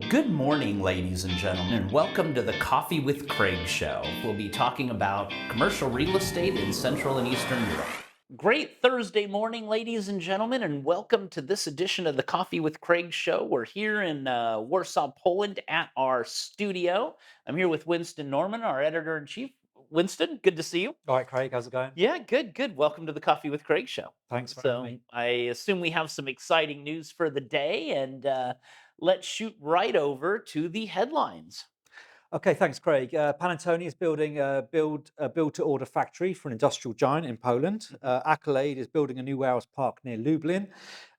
Good morning, ladies and gentlemen, and welcome to the Coffee with Craig show. We'll be talking about commercial real estate in Central and Eastern Europe. Great Thursday morning, ladies and gentlemen, and welcome to this edition of the Coffee with Craig show. We're here in Warsaw, Poland at our studio. I'm here with Winston Norman, our editor in chief. Winston, good to see you. All right, Craig, how's it going? Yeah, good, good. Welcome to the Coffee with Craig show. Thanks for having So me. I assume we have some exciting news for the day, and let's shoot right over to the headlines. Okay, thanks, Craig. Panettone is building a build-to-order factory for an industrial giant in Poland. Accolade is building a new warehouse park near Lublin.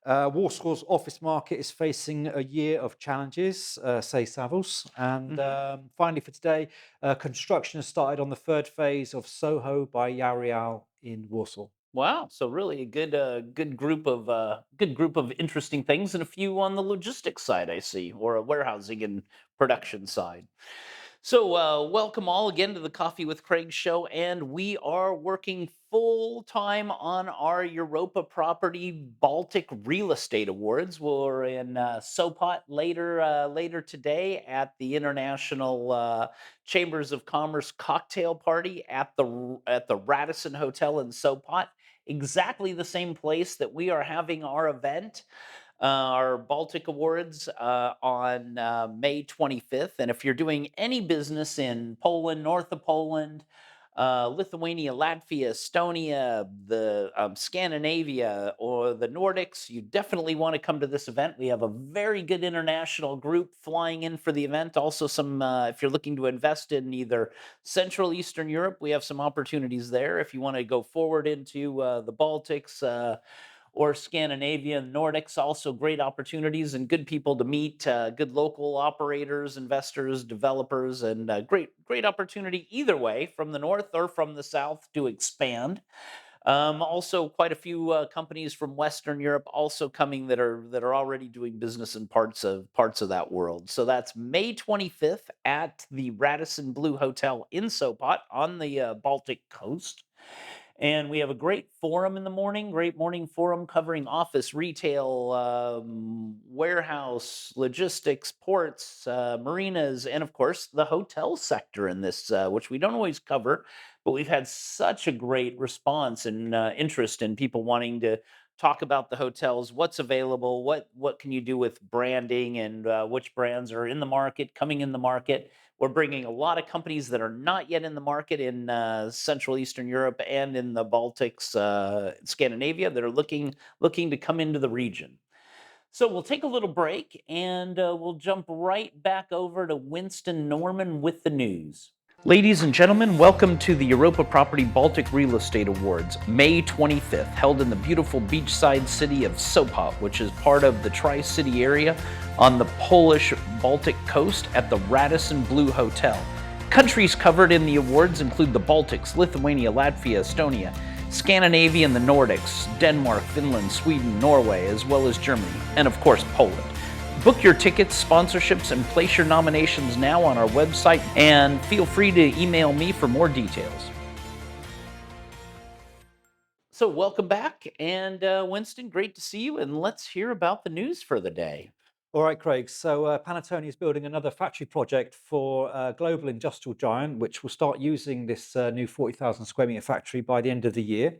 Warsaw's office market is facing a year of challenges, say Savills. And Mhm. finally, for today, construction has started on the third phase of Soho by Yarial in Warsaw. Wow, so really a good group of interesting things, and a few on the logistics side, I see, or a warehousing and production side. So, welcome all again to the Coffee with Craig show, and we are working full time on our Europa Property Baltic Real Estate Awards. We're in Sopot later today at the International Chambers of Commerce cocktail party at the Radisson Hotel in Sopot, exactly the same place that we are having our event, our Baltic Awards, on May 25th. And if you're doing any business in Poland, north of Poland, Lithuania, Latvia, Estonia, the Scandinavia, or the Nordics, you definitely want to come to this event. We have a very good international group flying in for the event. Also, some if you're looking to invest in either Central Eastern Europe, we have some opportunities there. If you want to go forward into the Baltics, or Scandinavia and Nordics, also great opportunities and good people to meet, good local operators, investors, developers, and great opportunity either way from the north or from the south to expand. Also, quite a few companies from Western Europe also coming that are already doing business in parts of that world. So that's May 25th at the Radisson Blue Hotel in Sopot on the Baltic coast. And we have a great forum in the morning, great morning forum covering office, retail, warehouse, logistics, ports, marinas, and of course the hotel sector in this, which we don't always cover, but we've had such a great response and interest in people wanting to talk about the hotels, what's available, what can you do with branding, and which brands are in the market, coming in the market. We're bringing a lot of companies that are not yet in the market in Central Eastern Europe and in the Baltics, Scandinavia, that are looking to come into the region. So we'll take a little break, and we'll jump right back over to Winston Norman with the news. Ladies and gentlemen, welcome to the Europa Property Baltic Real Estate Awards, May 25th, held in the beautiful beachside city of Sopot, which is part of the Tri-City area on the Polish Baltic coast at the Radisson Blue Hotel. Countries covered in the awards include the Baltics, Lithuania, Latvia, Estonia, Scandinavia and the Nordics, Denmark, Finland, Sweden, Norway, as well as Germany, and of course Poland. Book your tickets, sponsorships, and place your nominations now on our website, and feel free to email me for more details. So, welcome back, and Winston, great to see you, and let's hear about the news for the day. All right, Craig. So Panettone is building another factory project for a global industrial giant, which will start using this new 40,000 square meter factory by the end of the year.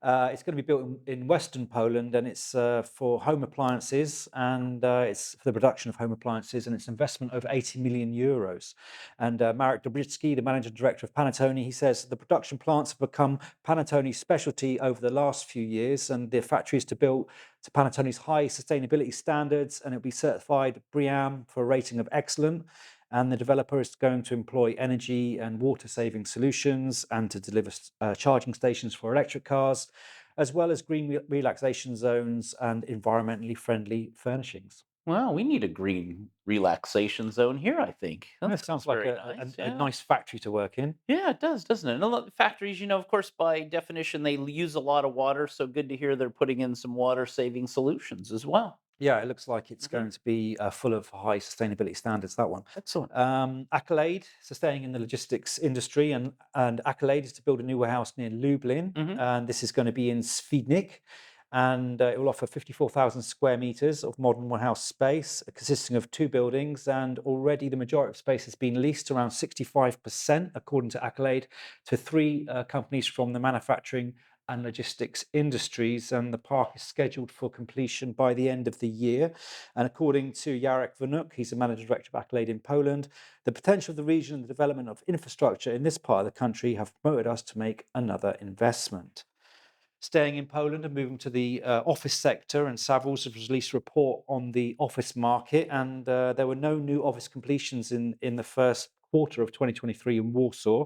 It's going to be built in Western Poland, and it's for home appliances, and it's for the production of home appliances, and it's investment over 80 million euros. And Marek Dobritsky, the managing director of Panettone, he says the production plants have become Panettone's specialty over the last few years, and the factory is to build to Panettone's high sustainability standards, and it'll be certified BREEAM for a rating of excellent. And the developer is going to employ energy and water saving solutions and to deliver charging stations for electric cars, as well as green relaxation zones and environmentally friendly furnishings. Well, we need a green relaxation zone here, I think. That This sounds sounds like very nice. a Yeah. nice factory to work in. Yeah, it does, doesn't it? And a lot of factories, of course, by definition, they use a lot of water. So good to hear they're putting in some water saving solutions as well. Yeah, it looks like it's Mhm. going to be full of high sustainability standards, that one. Excellent. Accolade, so staying in the logistics industry, and Accolade is to build a new warehouse near Lublin. Hmm. And this is going to be in Svidnik. and it will offer 54,000 square meters of modern warehouse space, consisting of 2 buildings, and already the majority of space has been leased, around 65%, according to Accolade, to 3 companies from the manufacturing and logistics industries, and the park is scheduled for completion by the end of the year. And according to Jarek Vanuk, he's the managing director of Accolade in Poland, the potential of the region and the development of infrastructure in this part of the country have promoted us to make another investment. Staying in Poland and moving to the office sector, and Savills has released a report on the office market, and there were no new office completions in the first quarter of 2023 in Warsaw,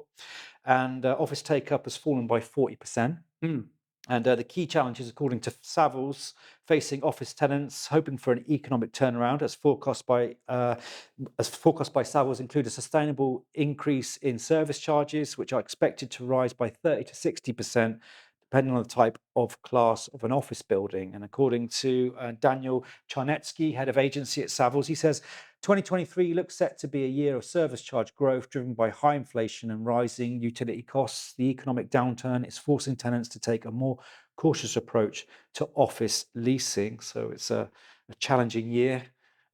and office take-up has fallen by 40%. And the key challenges, according to Savills, facing office tenants hoping for an economic turnaround, as forecast by Savills, include a sustainable increase in service charges, which are expected to rise by 30 to 60%, depending on the type of class of an office building. And according to Daniel Charnetsky, head of agency at Savills, he says 2023 looks set to be a year of service charge growth driven by high inflation and rising utility costs. The economic downturn is forcing tenants to take a more cautious approach to office leasing. So it's a challenging year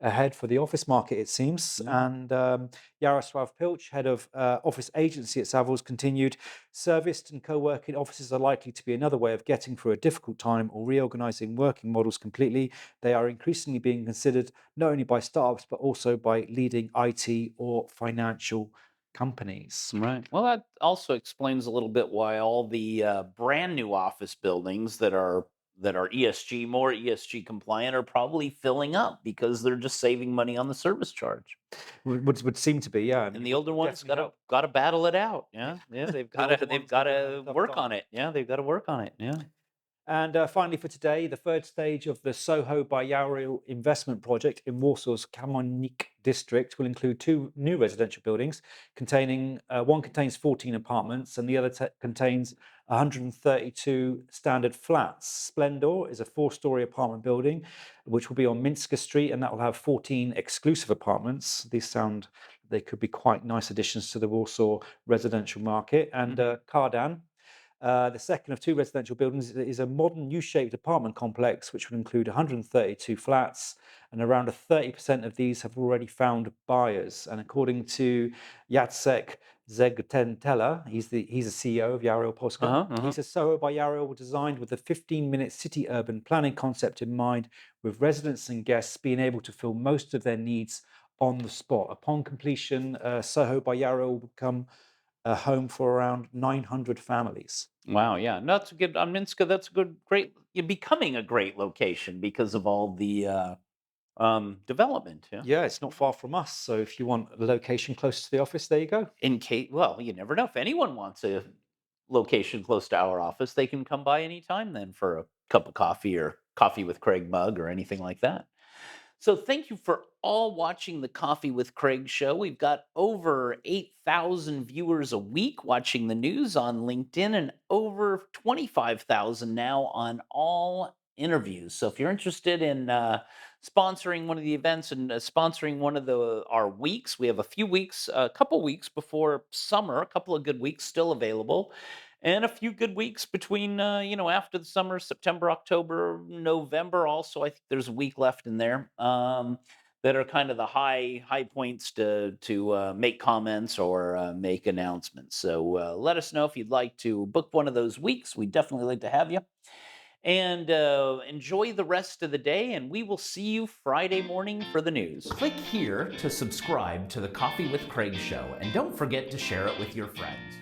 ahead for the office market, it seems. And Yaroslav Pilch, head of office agency at Savills, continued, serviced and co-working offices are likely to be another way of getting through a difficult time or reorganizing working models completely. They are increasingly being considered not only by startups, but also by leading IT or financial companies. Right. Well, that also explains a little bit why all the brand new office buildings that are more ESG compliant are probably filling up because they're just saving money on the service charge. Would seem to be, yeah. And it the would older ones definitely help. gotta battle it out. Yeah, yeah, they've The older gotta they've ones, they're gonna have a gotta tough work time. on it. Yeah, they've got to work on it. Yeah. And finally, for today, the third stage of the Soho by Yarrow investment project in Warsaw's Kamonik district will include 2 new residential buildings containing one contains 14 apartments and the other contains 132 standard flats. Splendor is a 4-story apartment building which will be on Minsker Street, and that will have 14 exclusive apartments. They could be quite nice additions to the Warsaw residential market. And Kardan, the second of 2 residential buildings, is a modern U-shaped apartment complex which will include 132 flats, and around 30% of these have already found buyers. And according to Jacek Zegtentela, he's the CEO of Yarrow Polska. He says Soho by Yarrow was designed with a 15-minute city urban planning concept in mind, with residents and guests being able to fill most of their needs on the spot. Upon completion, Soho by Yarrow will become a home for around 900 families. Wow, yeah, no, that's a good on Minska. That's a you're becoming a great location because of all the development. Yeah. Yeah, it's not far from us. So if you want a location close to the office, there you go. In case, well, you never know. If anyone wants a location close to our office, they can come by anytime then for a cup of coffee or coffee with Craig mug or anything like that. So thank you for all watching the Coffee with Craig show. We've got over 8,000 viewers a week watching the news on LinkedIn and over 25,000 now on all interviews. So if you're interested in sponsoring one of the events and sponsoring one of our weeks, we have a couple weeks before summer, a couple of good weeks still available, and a few good weeks between after the summer, September, October, November. Also, I think there's a week left in there, that are kind of the high points to make comments or make announcements. So let us know if you'd like to book one of those weeks. We'd definitely like to have you. And enjoy the rest of the day, and we will see you Friday morning for the news. Click here to subscribe to the Coffee with Craig show, and don't forget to share it with your friends.